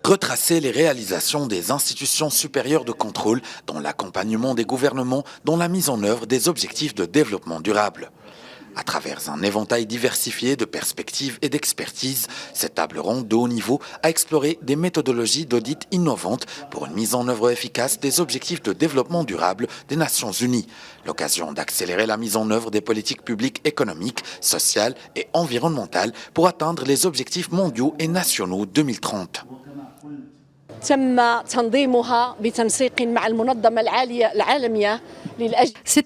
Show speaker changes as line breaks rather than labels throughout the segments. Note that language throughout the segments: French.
Retracer les réalisations des institutions supérieures de contrôle dans l'accompagnement des gouvernements dans la mise en œuvre des objectifs de développement durable. À travers un éventail diversifié de perspectives et d'expertise, cette table ronde de haut niveau a exploré des méthodologies d'audit innovantes pour une mise en œuvre efficace des objectifs de développement durable des Nations Unies. L'occasion d'accélérer la mise en œuvre des politiques publiques économiques, sociales et environnementales pour atteindre les objectifs mondiaux et nationaux 2030.
Cette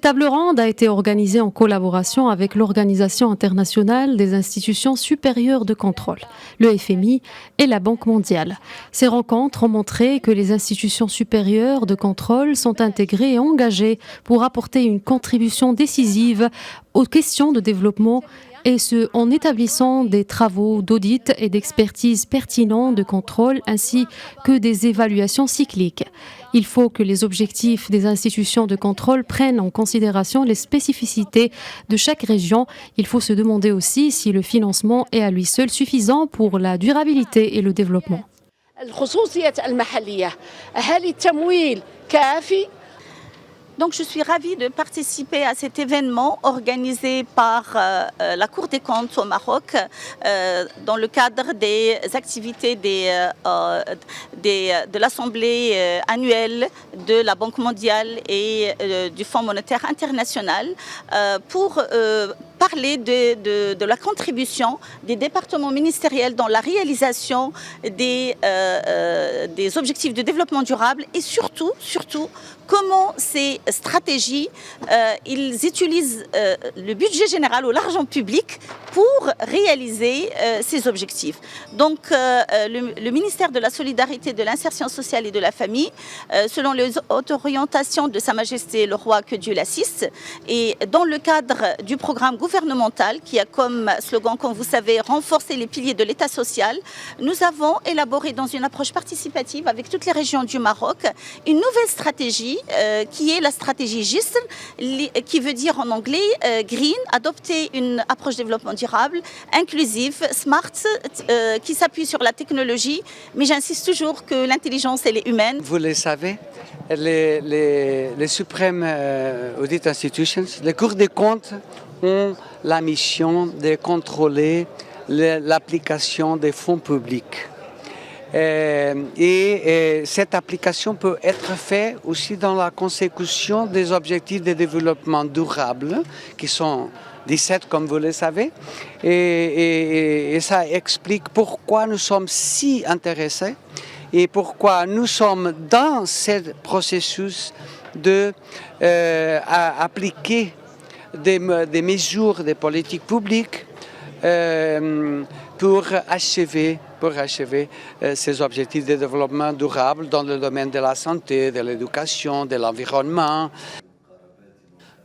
table ronde a été organisée en collaboration avec l'Organisation internationale des institutions supérieures de contrôle, le FMI et la Banque mondiale. Ces rencontres ont montré que les institutions supérieures de contrôle sont intégrées et engagées pour apporter une contribution décisive aux questions de développement, et ce, en établissant des travaux d'audit et d'expertise pertinents de contrôle ainsi que des évaluations cycliques. Il faut que les objectifs des institutions de contrôle prennent en considération les spécificités de chaque région. Il faut se demander aussi si le financement est à lui seul suffisant pour la durabilité et le développement.
Donc je suis ravie de participer à cet événement organisé par la Cour des comptes au Maroc dans le cadre des activités de l'Assemblée annuelle de la Banque mondiale et du Fonds monétaire international pour parler de la contribution des départements ministériels dans la réalisation des objectifs de développement durable et surtout comment ces stratégies, ils utilisent le budget général ou l'argent public pour réaliser ces objectifs. Donc le ministère de la Solidarité, de l'Insertion sociale et de la Famille, selon les hautes orientations de Sa Majesté le Roi, que Dieu l'assiste, et dans le cadre du programme gouvernemental qui a comme slogan, comme vous savez, renforcer les piliers de l'État social, nous avons élaboré dans une approche participative avec toutes les régions du Maroc une nouvelle stratégie qui est la stratégie GISR, qui veut dire en anglais green, adopter une approche développement durable, inclusive, smart, qui s'appuie sur la technologie, mais j'insiste toujours que l'intelligence elle est humaine.
Vous le savez, les suprêmes audit institutions, les cours des comptes ont la mission de contrôler l'application des fonds publics. Et cette application peut être faite aussi dans la consécution des objectifs de développement durable, qui sont 17 comme vous le savez. Et ça explique pourquoi nous sommes si intéressés et pourquoi nous sommes dans ce processus d'appliquer des mesures de politique publique pour achever ces objectifs de développement durable dans le domaine de la santé, de l'éducation, de l'environnement.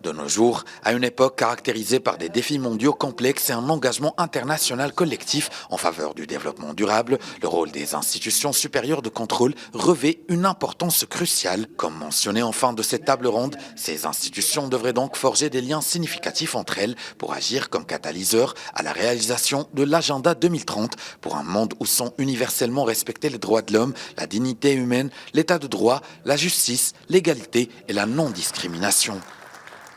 De nos jours, à une époque caractérisée par des défis mondiaux complexes et un engagement international collectif en faveur du développement durable, le rôle des institutions supérieures de contrôle revêt une importance cruciale. Comme mentionné en fin de cette table ronde, ces institutions devraient donc forger des liens significatifs entre elles pour agir comme catalyseurs à la réalisation de l'agenda 2030 pour un monde où sont universellement respectés les droits de l'homme, la dignité humaine, l'état de droit, la justice, l'égalité et la non-discrimination.